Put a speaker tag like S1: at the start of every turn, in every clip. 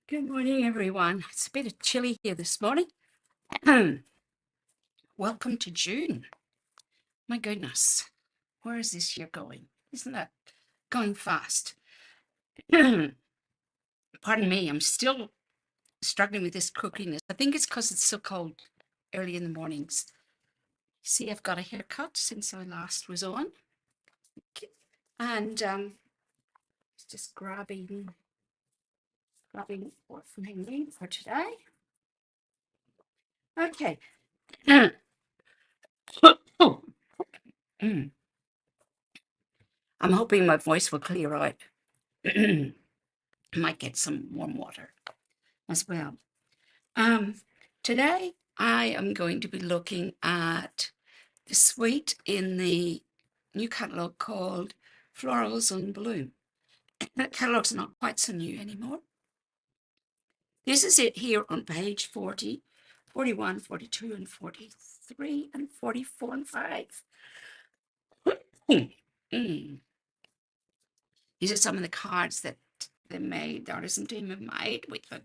S1: Good morning, everyone. It's a bit chilly here this morning. Welcome to June. My goodness, where is this year going? Isn't that going fast? Pardon me, I'm still struggling with this crookiness. I think it's because it's so cold early in the mornings. See, I've got a haircut since I last was on. And just grabbing what I need for today. Okay. Oh. I'm hoping my voice will clear out. Might get some warm water as well. Today I am going to be looking at the suite in the new catalogue called Florals on Bloom. That catalogue's not quite so new anymore. This is it here on page 40, 41, 42, and 43, and 44, and 5. These are some of the cards that the artisan team have made with it.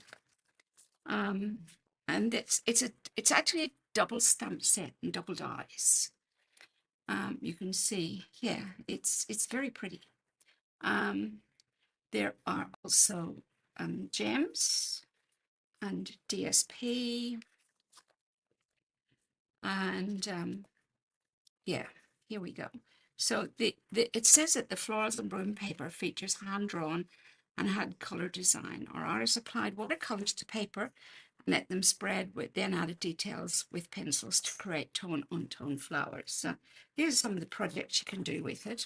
S1: And it's actually a double stamp set and double dies. You can see, yeah, it's very pretty. There are also gems and DSP, and yeah, here we go. So it says that the Florals and Bloom paper features hand-drawn and hand-colour design. Our artists applied watercolours to paper and let them spread with then added details with pencils to create tone on tone flowers. So these are some of the projects you can do with it.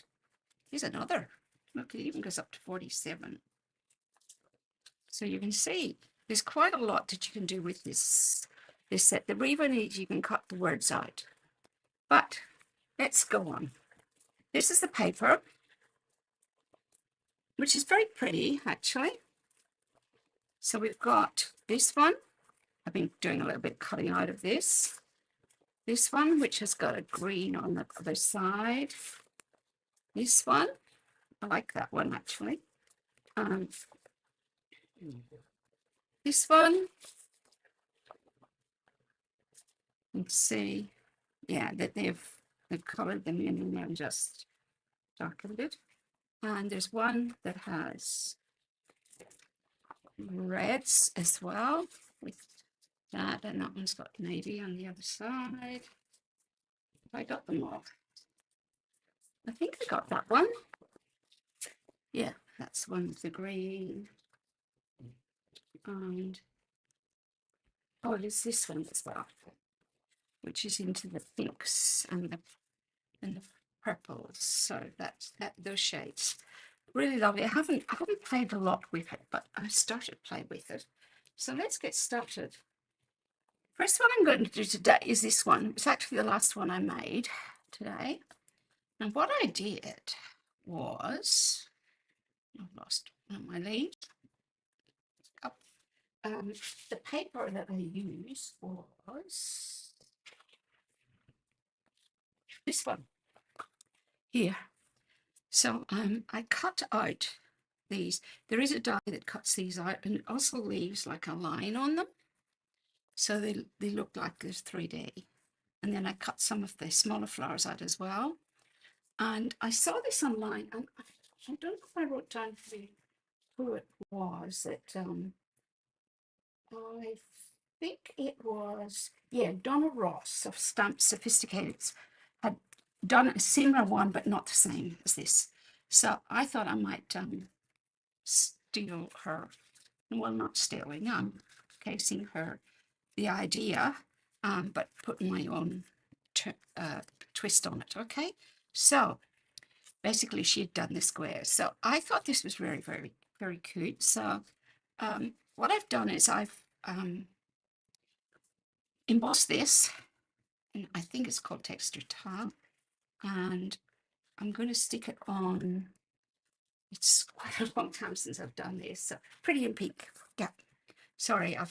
S1: Here's another. Look, it even goes up to 47. So you can see there's quite a lot that you can do with this set. The even is you can cut the words out. But let's go on. This is the paper, which is very pretty actually. So we've got this one. I've been doing a little bit of cutting out of this. This one, which has got a green on the other side. This one, I like that one actually. This one, let's see, yeah, that they've colored them in and then just darkened it. And there's one that has reds as well with that, and that one's got navy on the other side. I got them all. I think I got that one. Yeah, that's one with the green. And oh, there's this one as well, which is into the pinks and the purples. So that's those shades. Really lovely. I haven't played a lot with it, but I started to play with it. So let's get started. First one I'm going to do today is this one. It's actually the last one I made today. And what I did was, I've lost one of my leaves. The paper that I used was this one here. So I cut out these. There is a die that cuts these out, and it also leaves like a line on them. So they look like there's 3D. And then I cut some of the smaller flowers out as well. And I saw this online, and I don't know if I wrote down who it was. That I think it was, yeah, Donna Ross of Stamp Sophisticated had done a similar one, but not the same as this. So I thought I might steal her, well, not stealing, casing her the idea, but putting my own twist on it. Okay, so basically she had done the square. So I thought this was very, very, very cute. So what I've done is I've embossed this, and I think it's called texture tile, and I'm going to stick it on. It's quite a long time since I've done this. So pretty in pink. Yeah. Sorry, I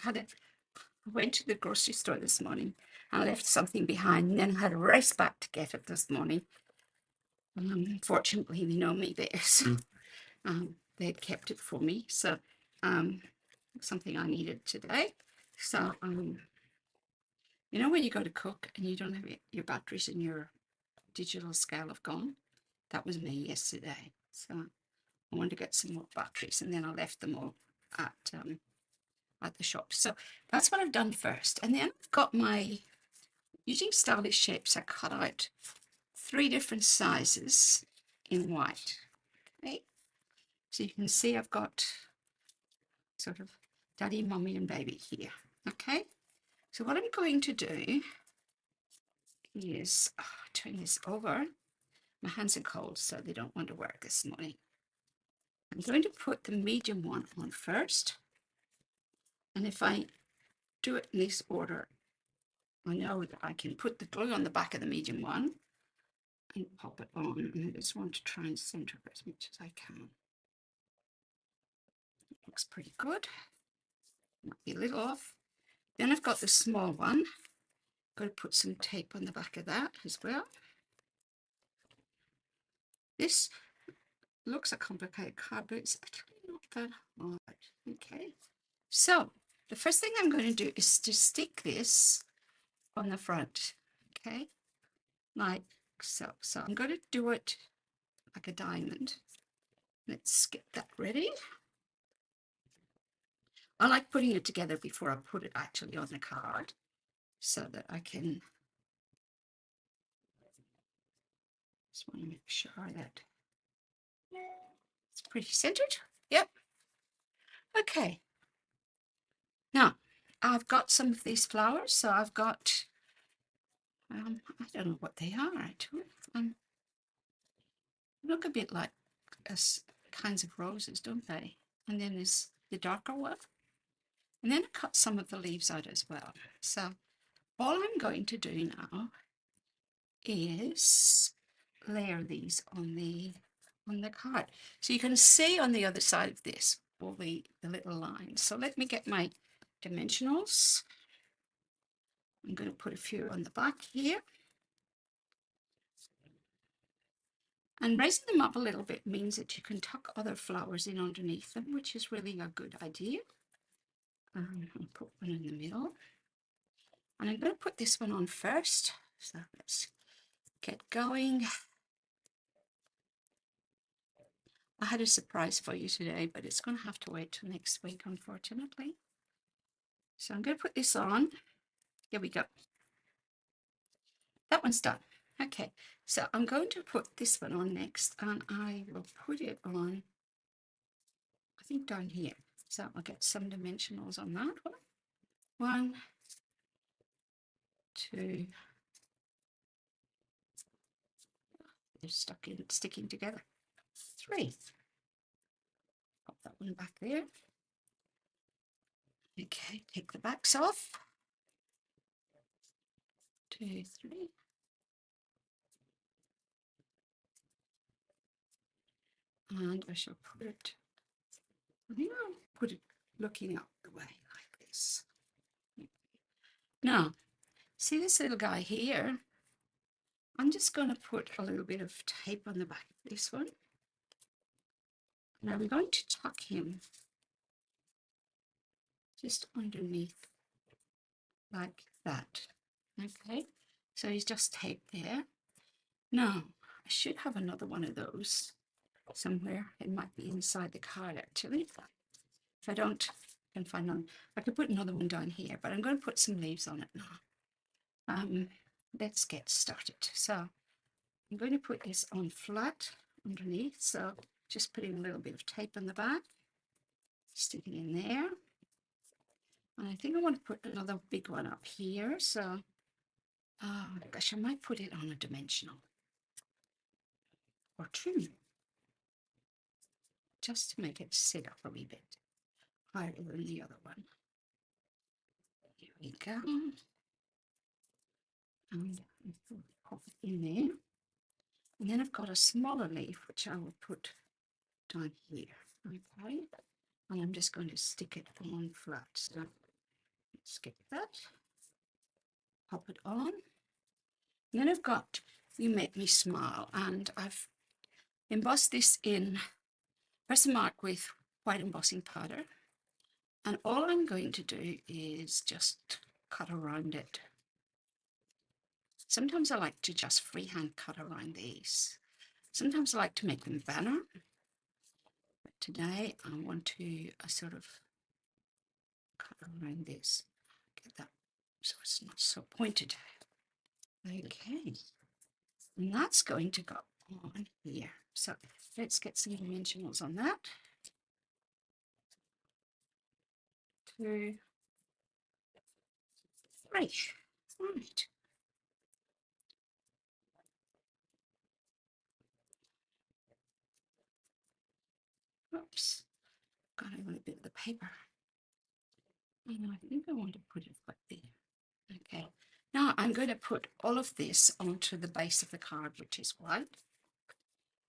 S1: went to the grocery store this morning and I left something behind, and then I had to race back to get it this morning. Fortunately, they know me there, so they had kept it for me. So something I needed today. So, you know, when you go to cook and you don't have your batteries in your digital scale have gone? That was me yesterday. So I wanted to get some more batteries, and then I left them all at the shop. So that's what I've done first. And then I've got my, using stylish shapes, I cut out 3 different sizes in white. Okay, so you can see I've got sort of daddy, mummy, and baby here. Okay, so what I'm going to do is turn this over. My hands are cold, so they don't want to work this morning. I'm going to put the medium one on first. And if I do it in this order, I know that I can put the glue on the back of the medium one and pop it on. And I just want to try and center it as much as I can. It looks pretty good. Might be a little off. Then I've got the small one. Got to put some tape on the back of that as well. This looks a complicated card, but it's actually not that hard. Okay. So the first thing I'm going to do is to stick this on the front. Okay. Like so. So I'm going to do it like a diamond. Let's get that ready. I like putting it together before I put it actually on the card so that I can just want to make sure that it's pretty centered. Yep. Okay. Now I've got some of these flowers, so I've got I don't know what they are actually. Look a bit like kinds of roses, don't they? And then there's the darker one. And then I cut some of the leaves out as well. So all I'm going to do now is layer these on the card. So you can see on the other side of this all the little lines. So let me get my dimensionals. I'm going to put a few on the back here. And raising them up a little bit means that you can tuck other flowers in underneath them, which is really a good idea. I'll put one in the middle. And I'm going to put this one on first. So let's get going. I had a surprise for you today, but it's going to have to wait till next week, unfortunately. So I'm going to put this on. Here we go. That one's done. Okay, so I'm going to put this one on next, and I will put it on, I think, down here. So I'll get some dimensionals on that one. 1, 2. They're sticking together. 3. Pop that one back there. Okay, take the backs off. 2, 3. And I shall put it, I think I'll put it looking up the way like this. Now, see this little guy here? I'm just going to put a little bit of tape on the back of this one. And I'm going to tuck him just underneath like that. Okay, so he's just taped there. Now, I should have another one of those somewhere. It might be inside the card actually. If I don't, I can find one. I could put another one down here, but I'm going to put some leaves on it now. Let's get started. So I'm going to put this on flat underneath. So just putting a little bit of tape on the back, sticking in there. And I think I want to put another big one up here. So, oh gosh, I might put it on a dimensional or 2, just to make it sit up a wee bit higher than the other one. Here we go. And pop it in there. And then I've got a smaller leaf, which I will put down here. Okay. And I'm just going to stick it on flat. So let's get that. Pop it on. And then I've got You Make Me Smile. And I've embossed this in Versamark with white embossing powder. And all I'm going to do is just cut around it. Sometimes I like to just freehand cut around these. Sometimes I like to make them banner. But today I want to sort of cut around this. Get that so it's not so pointed. Okay. And that's going to go on here. So let's get some dimensionals on that. 2, 3. Right. Oops. Got a little bit of the paper. And I think I want to put it like there. Okay. Now I'm going to put all of this onto the base of the card, which is white.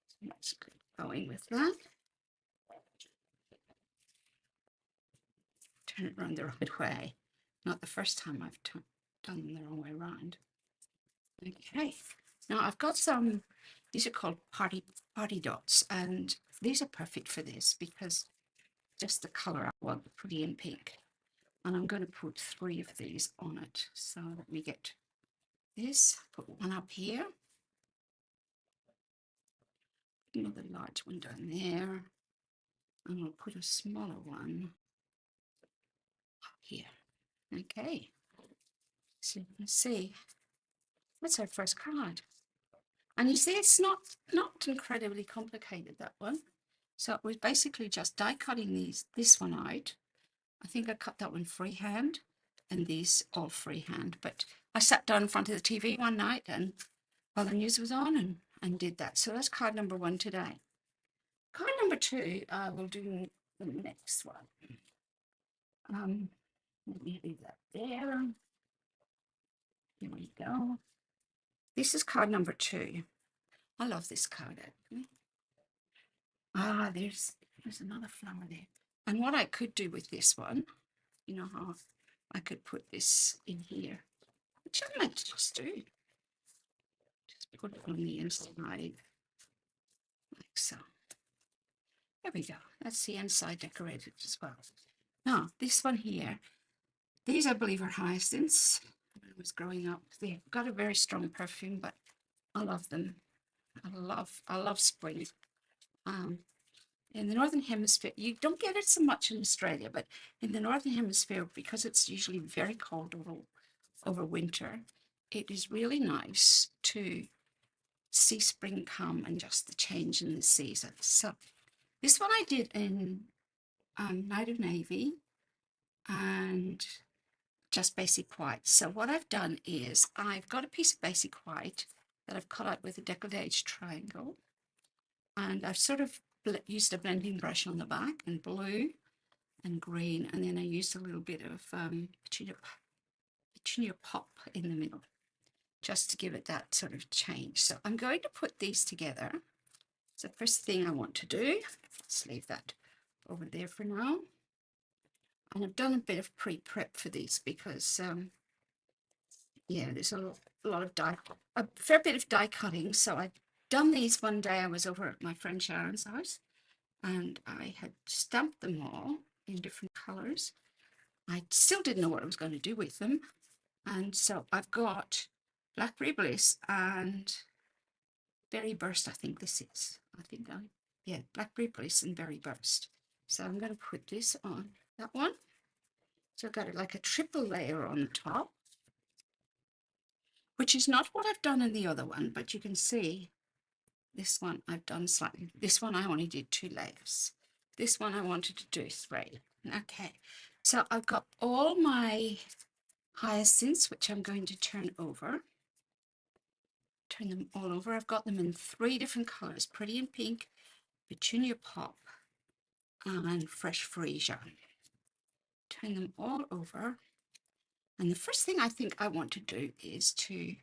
S1: So let's get going with that. Turn it around the right way. Not the first time I've done the wrong way around. Okay. Now I've got some, these are called party dots, and these are perfect for this because just the color I want, pretty in pink. And I'm going to put 3 of these on it so that we get this. Put one up here. Another large one down there. And I'll put a smaller one up here. Okay. So you can see that's our first card. And you see it's not incredibly complicated, that one. So it was basically just die cutting this one out. I think I cut that one freehand and these all freehand. But I sat down in front of the TV one night and while the news was on and did that. So that's card number 1 today. Card number 2, we'll do the next one. Let me leave that there. Here we go. This is card number 2. I love this card, actually. Ah, there's another flower there. And what I could do with this one, you know how I could put this in here, which I might just do. Just put it on the inside, like so. There we go. That's the inside decorated as well. Now, this one here, these I believe are hyacinths. When I was growing up, they've got a very strong perfume, but I love them. I love spring. In the Northern Hemisphere, you don't get it so much in Australia, but in the Northern Hemisphere, because it's usually very cold over winter, it is really nice to see spring come and just the change in the seasons. So this one I did in Night of Navy and just basic white. So what I've done is I've got a piece of basic white that I've cut out with a decollage triangle, and I've sort of used a blending brush on the back in blue and green, and then I used a little bit of petunia pop in the middle just to give it that sort of change. So I'm going to put these together. So the first thing I want to do, let's leave that over there for now. And I've done a bit of pre-prep for these because yeah, there's a lot of a fair bit of die cutting. So I've done these one day. I was over at my friend Sharon's house and I had stamped them all in different colors. I still didn't know what I was going to do with them. And so I've got Blackberry Bliss and Berry Burst, I think this is. Yeah, Blackberry Bliss and Berry Burst. So I'm going to put this on that one. So I've got it like a triple layer on the top, which is not what I've done in the other one, but you can see this one I've done slightly. This one I only did 2 layers. This one I wanted to do 3. Okay, so I've got all my hyacinths, which I'm going to turn over. Turn them all over. I've got them in 3 different colors, Pretty in Pink, Petunia Pop, and Fresh Freesia. Turn them all over. And the first thing I think I want to do is to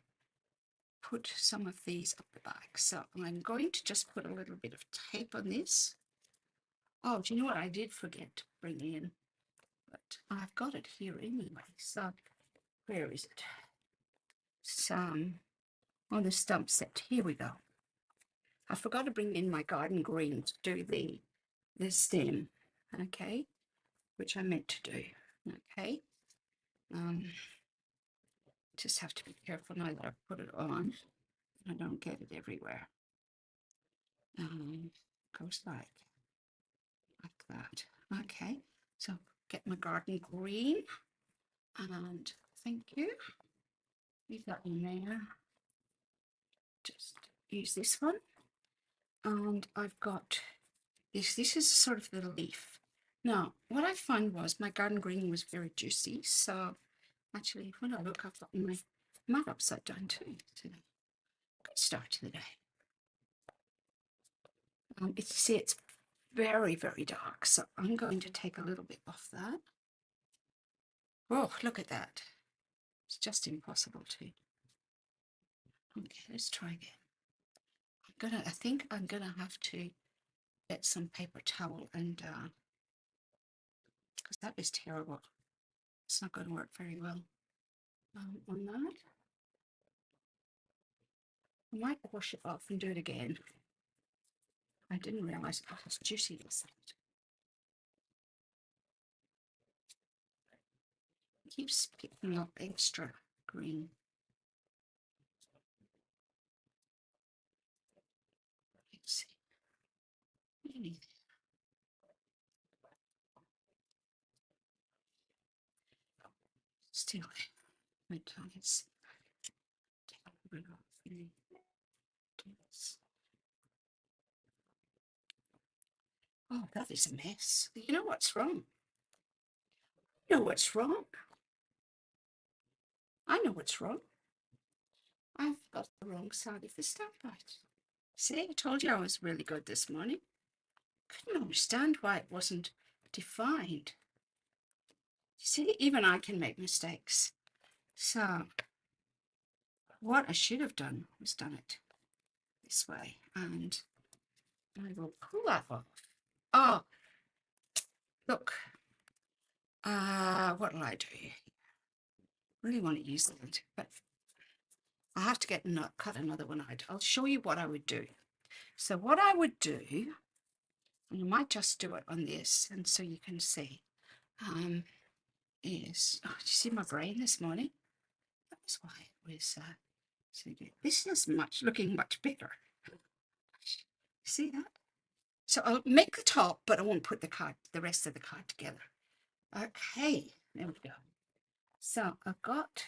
S1: put some of these up the back. So I'm going to just put a little bit of tape on this. Oh, do you know what I did forget to bring in? But I've got it here anyway. So where is it? Some on the stump set. Here we go. I forgot to bring in my garden green to do the stem. Okay. which I meant to do. Okay. Just have to be careful now that I've put it on. I don't get it everywhere. Goes like that. Okay, so get my garden green, and thank you. Leave that in there. Just use this one, and I've got this. This is sort of the leaf. Now, what I found was my garden green was very juicy. So actually, when I look, I've got my mat upside down too today. Good start to the day. It's very, very dark, so I'm going to take a little bit off that. Oh, look at that. It's just impossible to. Okay, let's try again. I think I'm gonna have to get some paper towel and because that is terrible. It's not going to work very well on that. I might wash it off and do it again. I didn't realize it was juicy inside. It keeps picking up extra green. Let's see. Anything. Still, let's take a little bit off. Oh, that is a mess. You know what's wrong? You know what's wrong? I know what's wrong. I've got the wrong side of the stamp out. See, I told you I was really good this morning. Couldn't understand why it wasn't defined. See, even I can make mistakes. So, what I should have done was done it this way. And I will pull that off. Oh, look. What will I do? Really want to use that, but I have to cut another one out. I'll show you what I would do. So what I would do, and I might just do it on this, and so you can see, is, oh, did you see my brain this morning? That was why it was so good. This is looking much better. See that? So I'll make the top, but I won't put the rest of the card together. Okay, there we go. So I've got,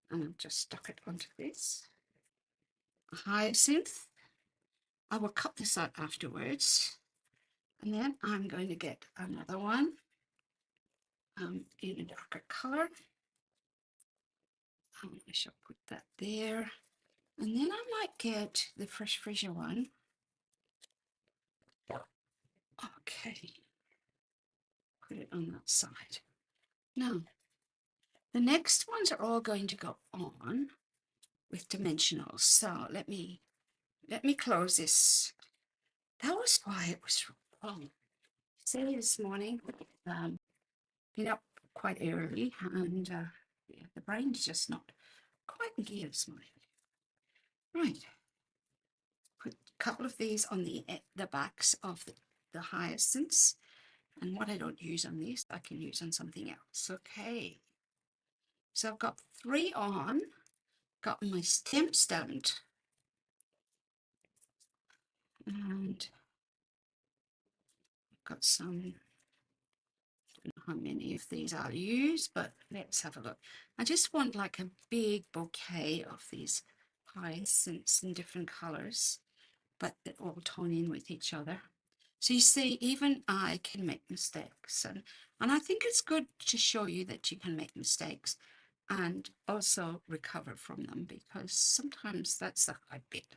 S1: and I've just stuck it onto this, a hyacinth. I will cut this out afterwards. And then I'm going to get another one in a darker color. I shall put that there. And then I might get the Fresh Freesia one. Okay. Put it on that side. Now, the next ones are all going to go on with dimensionals. So let me close this. That was why it was wrong. Say this morning, been up quite early, and yeah, the brain's just not quite in gear this morning. Right. Put a couple of these on the backs of the hyacinths, and what I don't use on these, I can use on something else. Okay. So I've got 3 on, got my stamp stamped, and I've got some, I don't know how many of these I'll use, but let's have a look. I just want like a big bouquet of these hyacinths in different colors, but they all tone in with each other. So you see, even I can make mistakes, and I think it's good to show you that you can make mistakes and also recover from them, because sometimes that's the hard bit.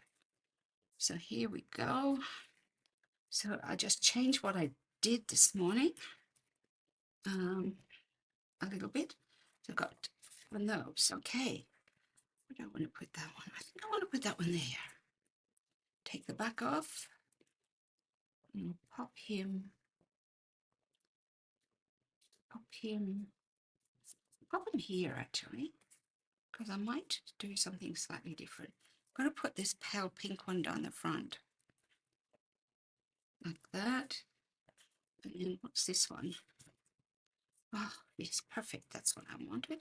S1: So here we go. So I just changed what I did this morning a little bit. So I've got one of those. Okay, I don't want to put that one. I think I want to put that one there. Take the back off and pop him here actually, because I might do something slightly different. I'm going to put this pale pink one down the front, like that. And then what's this one? Oh, yes, perfect. That's what I wanted.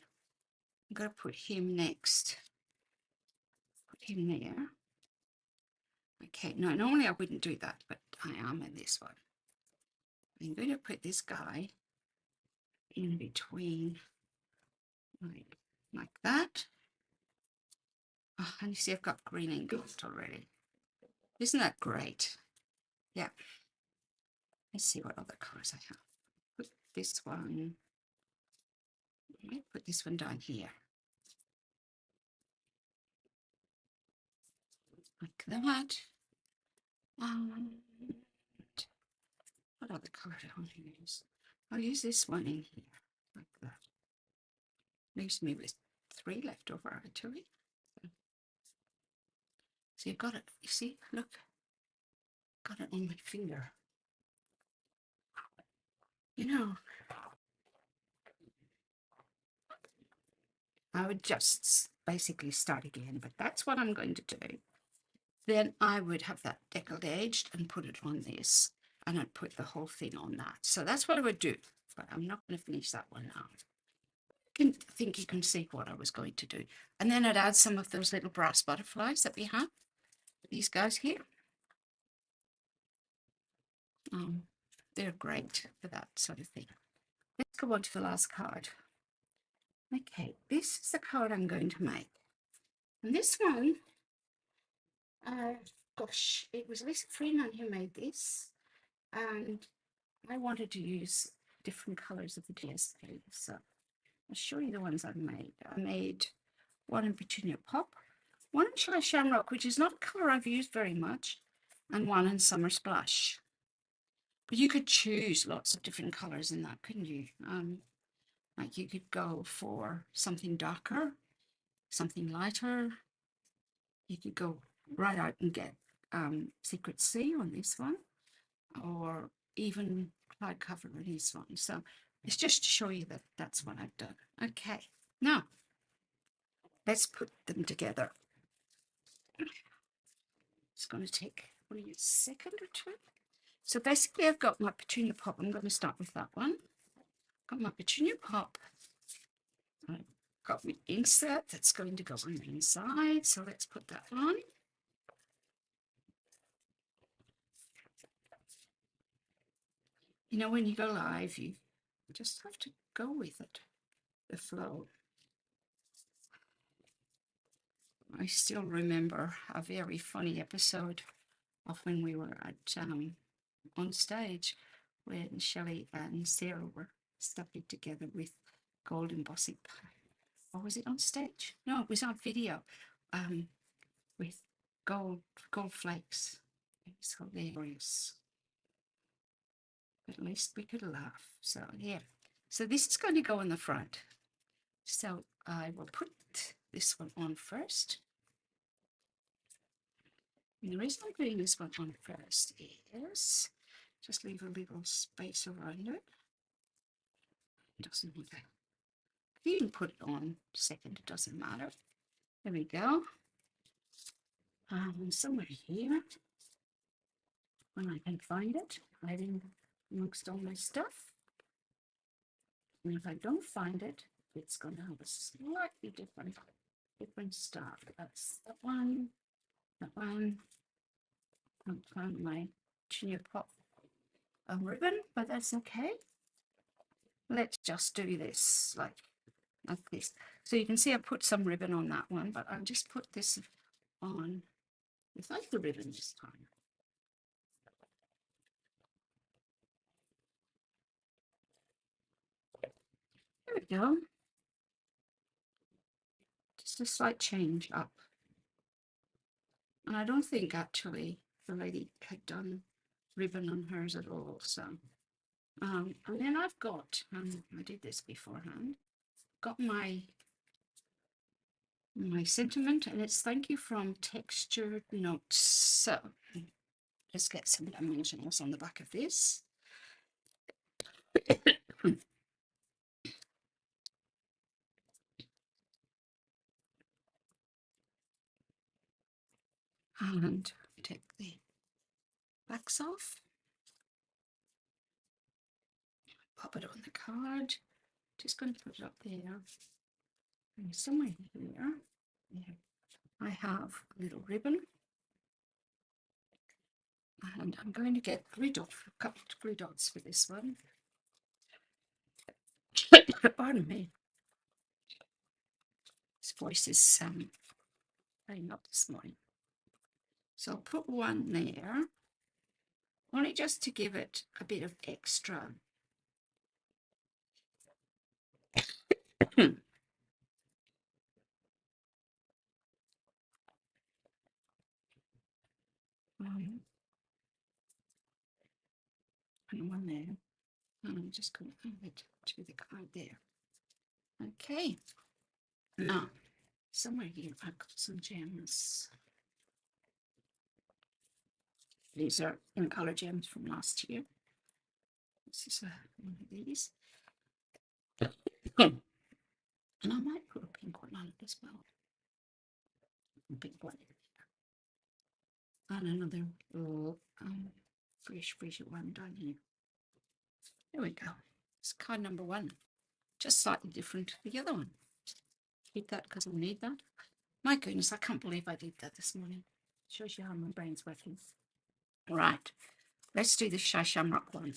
S1: I'm going to put him next. Put him there. Okay, no, normally I wouldn't do that, but I am in this one. I'm going to put this guy in between, like that. Oh, and you see I've got green and gold already. Isn't that great? Yeah. Let's see what other colors I have. Put this one, put this one down here. Like that. What other color do I want to use? I'll use this one in here, like that. Leaves me with 3 left over, actually. So you've got it, you see, look, got it on my finger. You know, I would just basically start again, but that's what I'm going to do. Then I would have that deckled edged and put it on this, and I'd put the whole thing on that. So that's what I would do, but I'm not going to finish that one now. I think you can see what I was going to do. And then I'd add some of those little brass butterflies that we have, these guys here. They're great for that sort of thing. Let's go on to the last card. Okay, this is the card I'm going to make. And this one, gosh, it was Lisa Freeman who made this. And I wanted to use different colors of the DSP. So I'll show you the ones I've made. I made one in Petunia Pop, one in Chili Shamrock, which is not a color I've used very much, and one in Summer Splash. But you could choose lots of different colors in that, couldn't you? Like you could go for something darker, something lighter. You could go right out and get Secret Sea on this one, or even cloud cover on this one. So it's just to show you that that's what I've done. Okay, now let's put them together. It's going to take only a second or two. So basically I've got my Petunia Pop. I'm going to start with that one. Got my Petunia Pop. I've got my insert that's going to go on the inside. So let's put that on. You know, when you go live, you just have to go with it, the flow. I still remember a very funny episode of when we were at on stage when Shelley and Sarah were stuffing together with gold embossing. Or was it on stage? No, it was on video with gold flakes. It was hilarious. At least we could laugh. So yeah. So this is going to go in the front. So I will put this one on first. And the reason I'm putting this one on first is just leave a little space around it. It doesn't matter. If you can put it on second, it doesn't matter. There we go. Somewhere here, when I can find it, hiding amongst all my stuff. And if I don't find it, it's going to have a slightly different stuff. That's that one, that one. I haven't found my Petunia Pop ribbon, but that's okay. Let's just do this like this. So you can see I put some ribbon on that one, but I'll just put this on without the ribbon this time. There we go. Just a slight change up. And I don't think actually the lady had done ribbon on hers at all. So, and then I've got, I did this beforehand, got my sentiment, and it's thank you from Textured Notes. So let's get some dimensionals on the back of this. And take the backs off, pop it on the card. just going to put it up there. And somewhere here, yeah, I have a little ribbon. And I'm going to get glue dots, a couple of glue dots for this one. Pardon me. This voice is playing up this morning. So I'll put one there, only just to give it a bit of extra. And one there. And I'm just going to add it to the card there. Okay. Now, somewhere here I've got some gems. These are in color gems from last year. This is one of these. And I might put a pink one on it as well. A pink one. And another little fresh one down here. There we go. It's card number one. Just slightly different to the other one. Keep that because we'll need that. My goodness, I can't believe I did that this morning. Shows you how my brain's working. Right, let's do the Shai Shamrock one.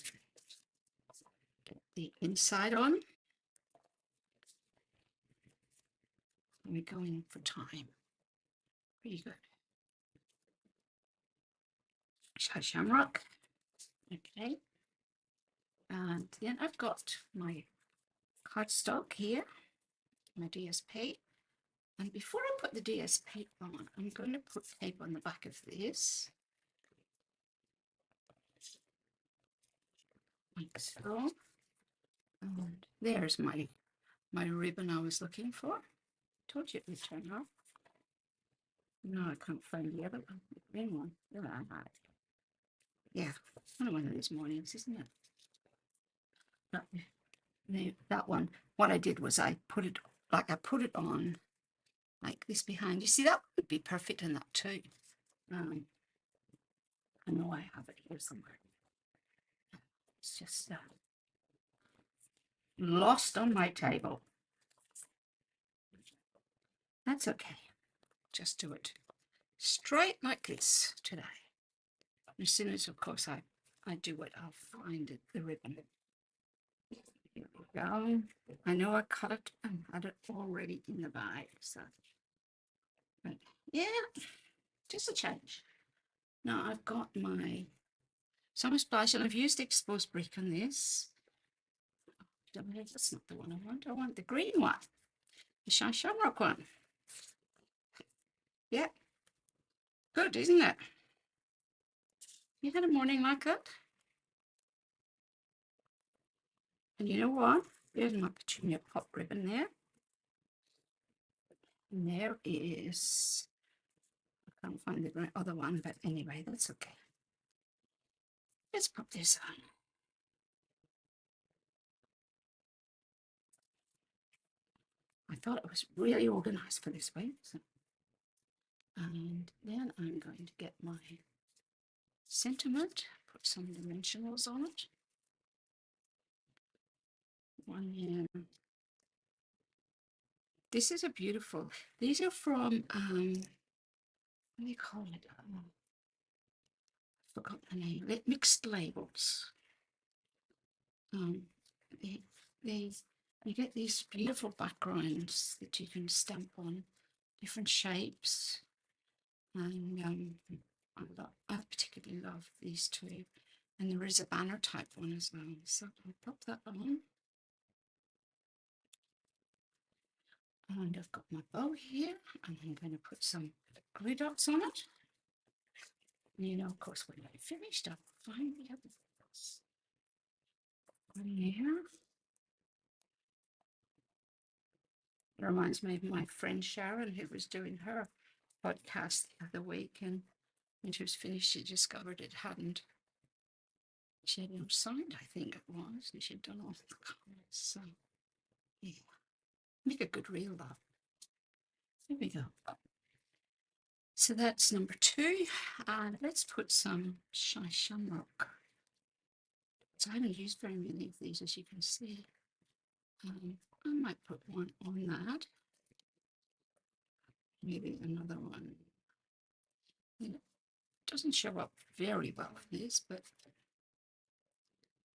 S1: Get the inside on. And we go in for time. Pretty good. Shai Shamrock. Okay. And then I've got my cardstock here, my DSP. And before I put the DSP on, I'm going to put tape on the back of this. Like so. And there's my ribbon I was looking for. Told you it would turn off. No, I can't find the other one, the green one. There I have it. Yeah, one of these mornings, isn't it? But that one, what I did was I put it on like this behind. You see, that would be perfect in that too. I know I have it here somewhere. It's just lost on my table. That's okay. Just do it straight like this today. As soon as, of course, I do it, I'll find the ribbon. Here we go. I know I cut it and had it already in the bag, so. But yeah, just a change. Now I've got my summer splash, and I've used exposed brick on this. That's not the one I want. I want the green one, the Shai Shamrock one. Yeah, good, isn't it? You had a morning like that? And you know what? There's my petunia pop ribbon there. And there is, I can't find the other one, but anyway, that's okay. Let's put this on. I thought it was really organized for this way. So. And then I'm going to get my sentiment, put some dimensionals on it. One here. This is a beautiful, these are from, what do you call it? I forgot the name. Mixed labels. You get these beautiful backgrounds that you can stamp on different shapes. And I particularly love these two. And there is a banner type one as well. So I'll pop that on. And I've got my bow here, and I'm going to put some glue dots on it. And you know, of course, when I'm finished, I'll find the other dots. One here. It reminds me of my friend Sharon, who was doing her podcast the other week, and when she was finished, she discovered it hadn't. She had no signed, I think it was, and she'd done all the comments. So, yeah, make a good reel, though. There we go. So that's number 2, and let's put some Shai Shamrock. So I haven't used very many of these, as you can see. I might put one on that. Maybe another one. It doesn't show up very well in this, but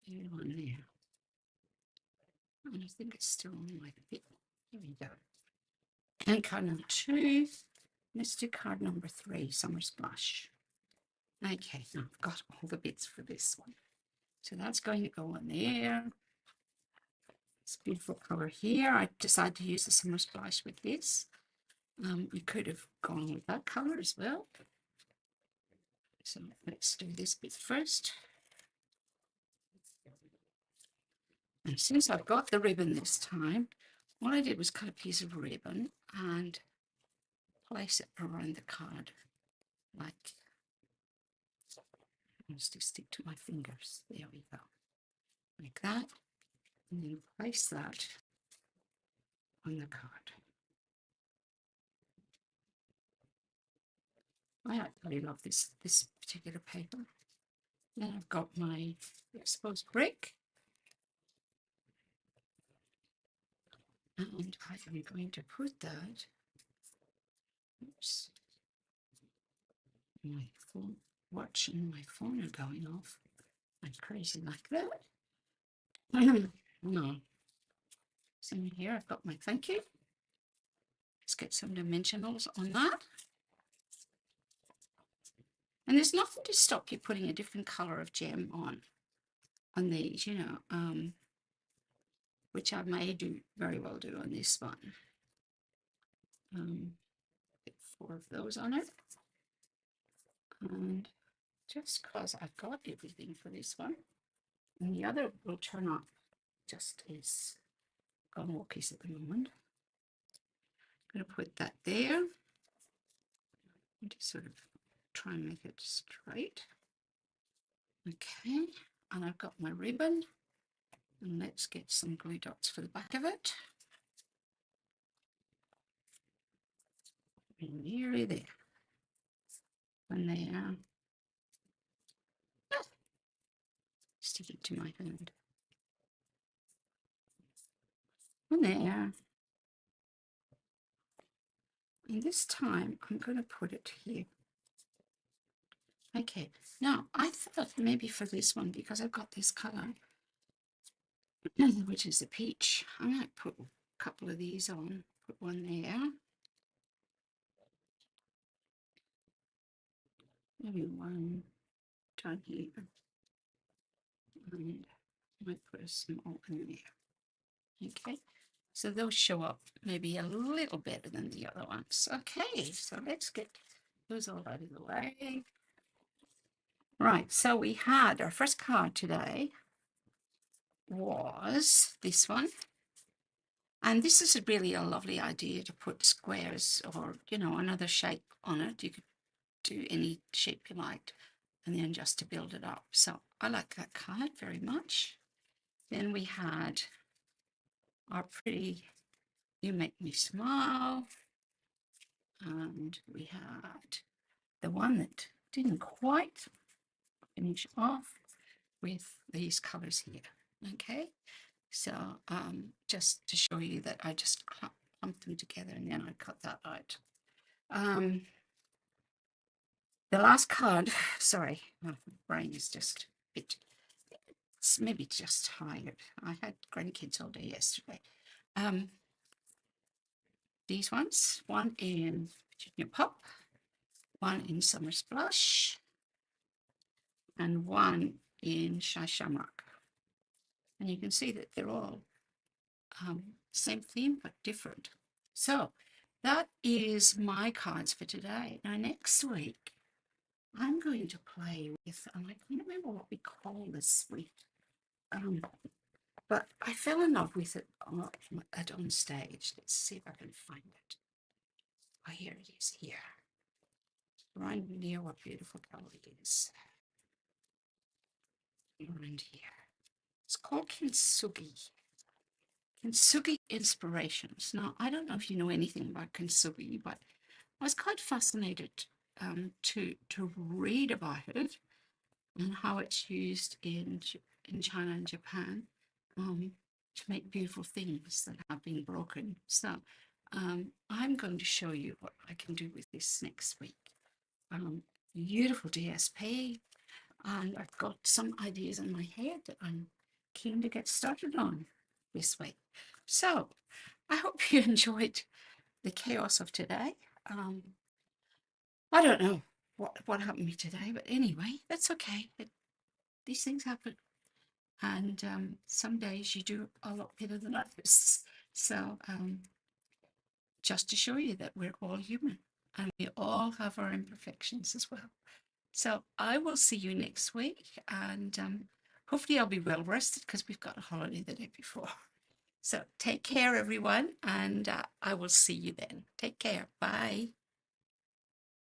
S1: maybe one there. And I think it's still on like a bit. Here we go. And card number 2. Let's do card number 3, Summer Splash. Okay, now I've got all the bits for this one. So that's going to go on there. It's a beautiful color here. I decided to use the Summer Splash with this. You could have gone with that color as well. So let's do this bit first. And since I've got the ribbon this time, what I did was cut a piece of ribbon and place it around the card, like, just to stick to my fingers. There we go, like that, and then place that on the card. I actually love this particular paper. Then I've got my exposed brick, and I'm going to put that. Oops. My phone, watch and my phone are going off. I'm crazy like that. No. So here I've got my thank you. Let's get some dimensionals on that. And there's nothing to stop you putting a different color of gem on these, you know, which I may do very well do on this one. Get 4 of those on it. And just because I've got everything for this one, and the other will turn up just as gone walkies at the moment. I'm going to put that there. And just sort of try and make it straight. Okay, and I've got my ribbon. And let's get some glue dots for the back of it. And nearly there. And there. Ah, stick it to my hand. And there. And this time I'm going to put it here. Okay, now I thought maybe for this one, because I've got this color, which is the peach, I might put a couple of these on. Put one there. Maybe one down here. And I might put a small in there. Okay, so those show up maybe a little better than the other ones. Okay, so let's get those all out of the way. Right, so we had our first card today was this one. And this is really a lovely idea to put squares or, you know, another shape on it. You could do any shape you liked and then just to build it up. So I like that card very much. Then we had our pretty You Make Me Smile. And we had the one that didn't quite finish off with these colors here. Okay, so just to show you that I just clumped them together and then I cut that out. The last card, sorry, my brain is just a bit, it's maybe just tired. I had grandkids all day yesterday. These ones, one in Virginia Pop, one in Summer Splash, and one in Shy Shamrock. And you can see that they're all same theme but different. So that is my cards for today. Now next week I'm going to play with, and I can't remember what we call this suite, but I fell in love with it on stage. Let's see if I can find it. Oh, here it is, here. Right near what beautiful color it is. Around here. It's called Kintsugi. Kintsugi Inspirations. Now, I don't know if you know anything about Kintsugi, but I was quite fascinated to read about it and how it's used in China and Japan. to make beautiful things that have been broken. So I'm going to show you what I can do with this next week. Beautiful DSP, and I've got some ideas in my head that I'm keen to get started on this week. So I hope you enjoyed the chaos of today. I don't know what happened to me today, but anyway, that's okay. These things happen, and some days you do a lot better than others. So just to show you that we're all human and we all have our imperfections as well. So I will see you next week, and hopefully I'll be well rested because we've got a holiday the day before. So take care, everyone, and I will see you then. Take care. Bye.